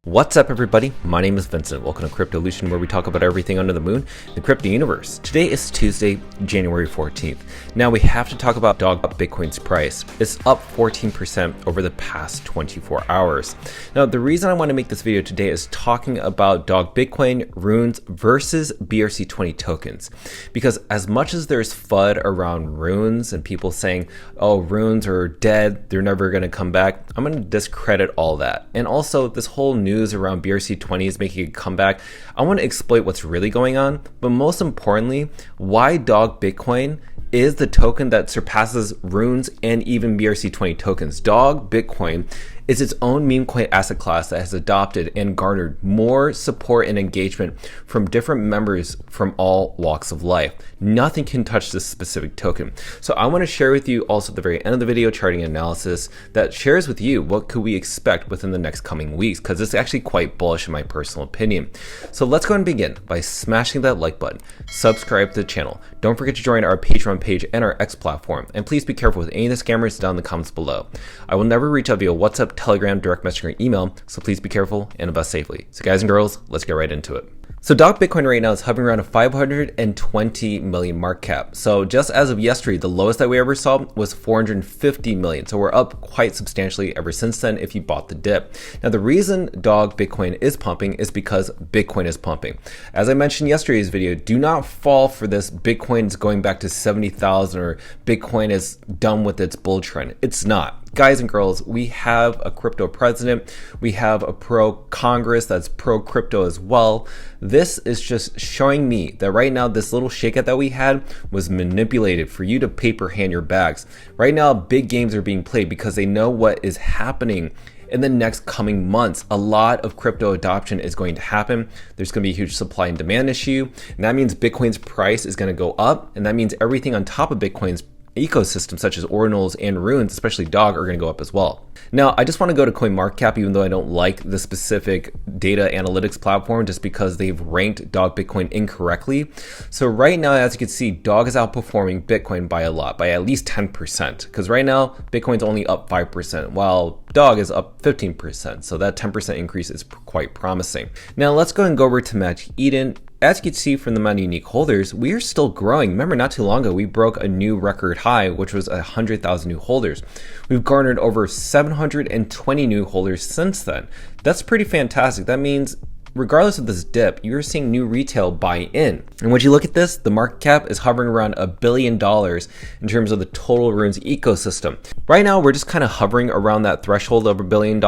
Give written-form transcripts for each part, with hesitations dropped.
What's up, everybody? My name is Vincent. Welcome to Cryptolution, where we talk about everything under the moon, the crypto universe. Today is Tuesday, January 14th. Now we have to talk about Bitcoin's price. It's up 14% over the past 24 hours. Now, the reason I want to make this video today is talking about Bitcoin, runes versus BRC20 tokens. Because as much as there's FUD around runes and people saying, oh, runes are dead, they're never going to come back, I'm going to discredit all that. And also this whole news around BRC20 is making a comeback. I want to exploit what's really going on, but most importantly, why Bitcoin is the token that surpasses runes and even BRC20 tokens. Bitcoin is its own meme coin asset class that has adopted and garnered more support and engagement from different members from all walks of life. Nothing can touch this specific token. So I want to share with you also at the very end of the video charting analysis that shares with you what could we expect within the next coming weeks, because it's actually quite bullish in my personal opinion. So let's go and begin by smashing that like button, subscribe to the channel. Don't forget to join our Patreon page and our X platform, and please be careful with any of the scammers down in the comments below. I will never reach out via WhatsApp, Telegram, direct messaging, or email, so please be careful and invest safely. So guys and girls, let's get right into it. So Bitcoin right now is hovering around a 520 million market cap. So just as of yesterday, the lowest that we ever saw was 450 million. So we're up quite substantially ever since then if you bought the dip. Now the reason Bitcoin is pumping is because Bitcoin is pumping. As I mentioned in yesterday's video, do not fall for this Bitcoin's going back to 70,000 or Bitcoin is done with its bull trend. It's not. Guys and girls, we have a crypto president. We have a pro Congress that's pro crypto as well. This is just showing me that right now, this little shakeout that we had was manipulated for you to paper hand your bags. Right now, big games are being played because they know what is happening in the next coming months. A lot of crypto adoption is going to happen. There's going to be a huge supply and demand issue. And that means Bitcoin's price is going to go up. And that means everything on top of Bitcoin's ecosystem, such as Ordinals and runes, especially Dog, are going to go up as well. Now, I just want to go to CoinMarketCap, even though I don't like the specific data analytics platform, just because they've ranked Bitcoin incorrectly. So right now, as you can see, Dog is outperforming Bitcoin by a lot, by at least 10%. Because right now, Bitcoin's only up 5%, while Dog is up 15%. So that 10% increase is quite promising. Now, let's go and go over to Magic Eden. As you can see from the amount of unique holders, we are still growing. Remember, not too long ago, we broke a new record high, which was 100,000 new holders. We've garnered over 720 new holders since then. That's pretty fantastic. That means regardless of this dip, you're seeing new retail buy in. And when you look at this, the market cap is hovering around $1 billion in terms of the total runes ecosystem. Right now, we're just kind of hovering around that threshold of $1 billion.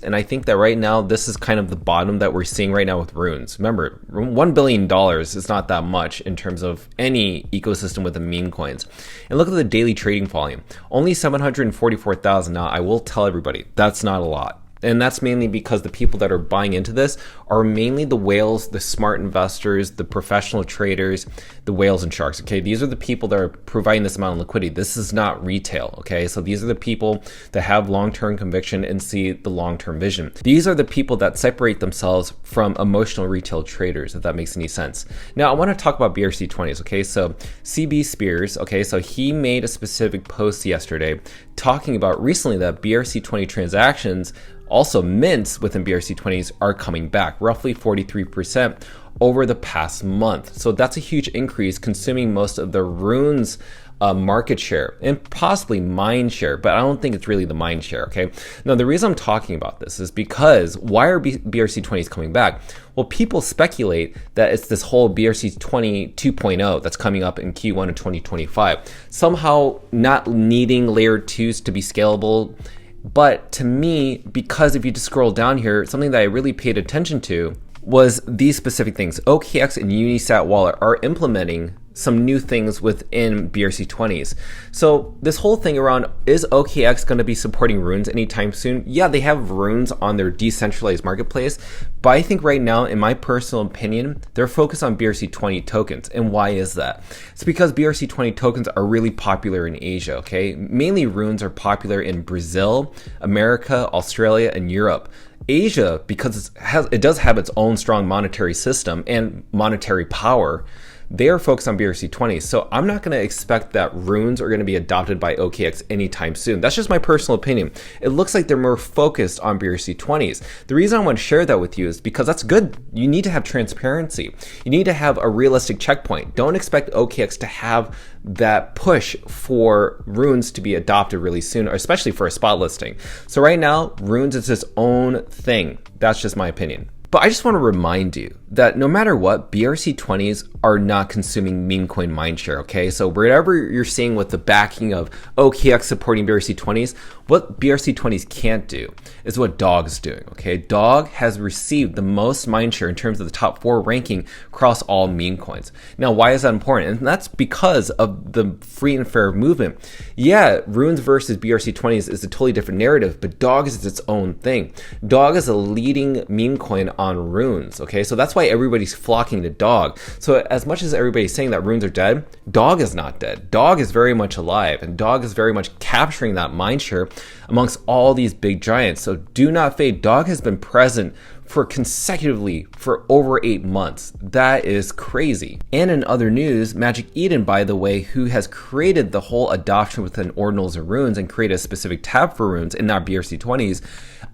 And I think that right now, this is kind of the bottom that we're seeing right now with runes. Remember, $1 billion is not that much in terms of any ecosystem with the meme coins. And look at the daily trading volume, only 744,000. Now, I will tell everybody, that's not a lot. And that's mainly because the people that are buying into this are mainly the whales, the smart investors, the professional traders, the whales and sharks. Okay, these are the people that are providing this amount of liquidity. This is not retail. Okay, so these are the people that have long-term conviction and see the long-term vision. These are the people that separate themselves from emotional retail traders, if that makes any sense. Now, I want to talk about BRC20s. Okay, so CB Spears. Okay, so he made a specific post yesterday talking about recently that BRC20 transactions, also mints within BRC20s, are coming back, roughly 43% over the past month. So that's a huge increase, consuming most of the runes market share and possibly mind share, but I don't think it's really the mind share. Okay. Now, the reason I'm talking about this is because why are BRC20s coming back? Well, people speculate that it's this whole BRC20 2.0 that's coming up in Q1 of 2025, somehow not needing layer 2s to be scalable. But to me, because if you just scroll down here, something that I really paid attention to was these specific things. OKX and Unisat Wallet are implementing some new things within BRC20s. So this whole thing around, is OKX going to be supporting runes anytime soon? Yeah, they have runes on their decentralized marketplace, but I think right now, in my personal opinion, they're focused on BRC20 tokens. And why is that? It's because BRC20 tokens are really popular in Asia, okay? Mainly runes are popular in Brazil, America, Australia, and Europe. Asia, because it does have its own strong monetary system and monetary power, they are focused on BRC20s. So I'm not going to expect that runes are going to be adopted by OKX anytime soon. That's just my personal opinion. It looks like they're more focused on BRC20s. The reason I want to share that with you is because that's good. You need to have transparency. You need to have a realistic checkpoint. Don't expect OKX to have that push for runes to be adopted really soon, especially for a spot listing. So right now, runes is its own thing. That's just my opinion. But I just want to remind you that no matter what, BRC20s are not consuming meme coin mindshare, okay? So whatever you're seeing with the backing of OKX supporting BRC20s, what BRC20s can't do is what Dog's doing, okay? Dog has received the most mindshare in terms of the top 4 ranking across all meme coins. Now, why is that important? And that's because of the free and fair movement. Yeah, runes versus BRC20s is a totally different narrative, but Dog is its own thing. Dog is a leading meme coin on runes, okay? So that's why everybody's flocking to Dog. So as much as everybody's saying that runes are dead, Dog is not dead. Dog is very much alive, and Dog is very much capturing that mindshare amongst all these big giants. So do not fade. Dog has been present for consecutively for over 8 months. That is crazy. And in other news, Magic Eden, by the way, who has created the whole adoption within Ordinals and runes and created a specific tab for runes and not BRC20s,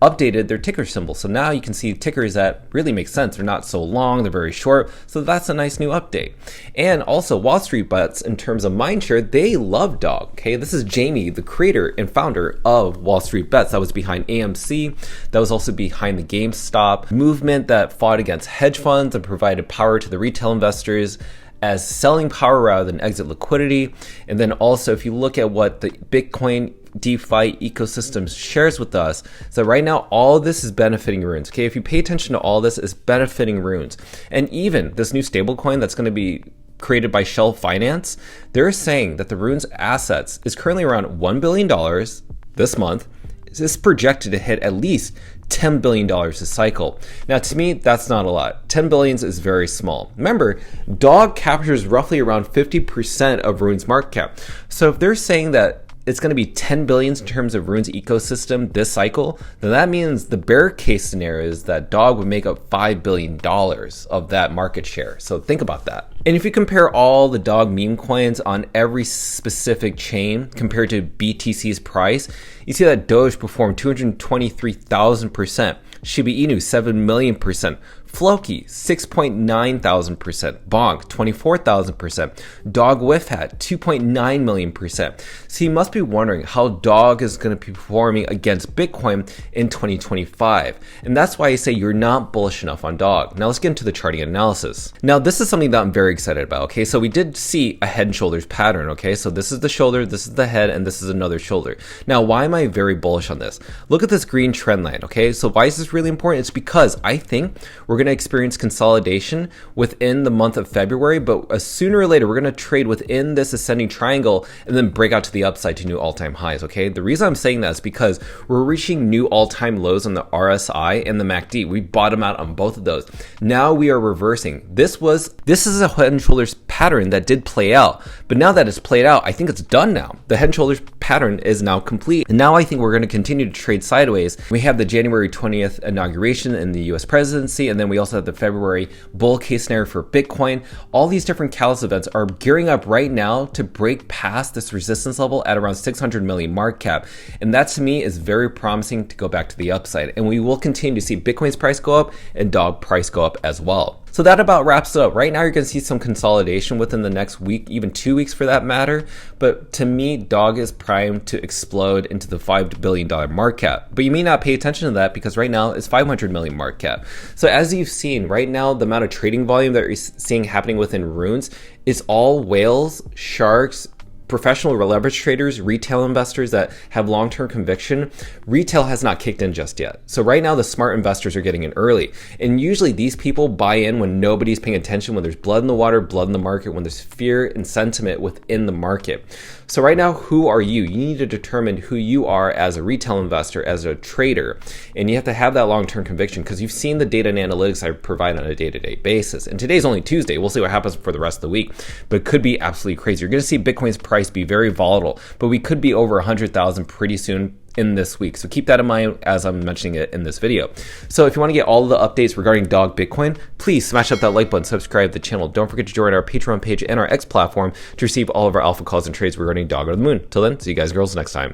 updated their ticker symbol. So now you can see tickers that really make sense. They're not so long, they're very short. So that's a nice new update. And also Wall Street Bets, in terms of mindshare, they love Dog. Okay, this is Jamie, the creator and founder of Wall Street Bets. That was behind AMC. That was also behind the GameStop movement that fought against hedge funds and provided power to the retail investors as selling power rather than exit liquidity. And then also, if you look at what the Bitcoin DeFi ecosystem shares with us, so right now all of this is benefiting runes. Okay, if you pay attention to all this, is benefiting runes. And even this new stablecoin that's going to be created by Shell Finance, they're saying that the runes assets is currently around $1 billion this month. Is projected to hit at least $10 billion this cycle. Now, to me, that's not a lot. 10 billions is very small. Remember, Dog captures roughly around 50% of Rune's market cap. So if they're saying that it's going to be 10 billions in terms of Rune's ecosystem this cycle, then that means the bear case scenario is that Dog would make up $5 billion of that market share. So think about that. And if you compare all the Dog meme coins on every specific chain compared to BTC's price, you see that Doge performed 223,000%, Shiba Inu 7 million%, Floki 6,900%, Bonk 24,000%, Dog Whiff Hat 2.9 million%. So you must be wondering how Dog is going to be performing against Bitcoin in 2025. And that's why I say you're not bullish enough on Dog. Now let's get into the charting analysis. Now this is something that I'm very excited about. Okay, so we did see a head and shoulders pattern. Okay, so this is the shoulder, this is the head, and this is another shoulder. Now why am I very bullish on this? Look at this green trend line. Okay, so why is this really important? It's because I think we're going to experience consolidation within the month of February, but sooner or later we're going to trade within this ascending triangle and then break out to the upside to new all-time highs. Okay, the reason I'm saying that is because we're reaching new all-time lows on the RSI and the MACD. We bottom out on both of those. Now we are reversing. This is a head and shoulders pattern that did play out, but now that it's played out, I think it's done now. The head and shoulders pattern is now complete, and now I think we're going to continue to trade sideways. We have the January 20th inauguration in the US presidency, and then we also have the February bull case scenario for Bitcoin. All these different catalyst events are gearing up right now to break past this resistance level at around 600 million market cap, and that to me is very promising to go back to the upside, and we will continue to see Bitcoin's price go up and Dog price go up as well. So that about wraps it up. Right now you're going to see some consolidation within the next week, even 2 weeks for that matter. But to me, Dog is primed to explode into the $5 billion market cap. But you may not pay attention to that because right now it's 500 million market cap. So as you've seen, right now the amount of trading volume that you're seeing happening within runes is all whales, sharks, professional leverage traders, retail investors that have long-term conviction. Retail has not kicked in just yet. So right now the smart investors are getting in early. And usually these people buy in when nobody's paying attention, when there's blood in the water, blood in the market, when there's fear and sentiment within the market. So right now, who are you? You need to determine who you are as a retail investor, as a trader. And you have to have that long-term conviction because you've seen the data and analytics I provide on a day-to-day basis. And today's only Tuesday. We'll see what happens for the rest of the week, but it could be absolutely crazy. You're going to see Bitcoin's price be very volatile, but we could be over 100,000 pretty soon in this week. So keep that in mind as I'm mentioning it in this video. So if you want to get all of the updates regarding Dog Bitcoin, please smash up that like button, subscribe to the channel. Don't forget to join our Patreon page and our X platform to receive all of our alpha calls and trades regarding Dog or the Moon. Till then, see you guys girls next time.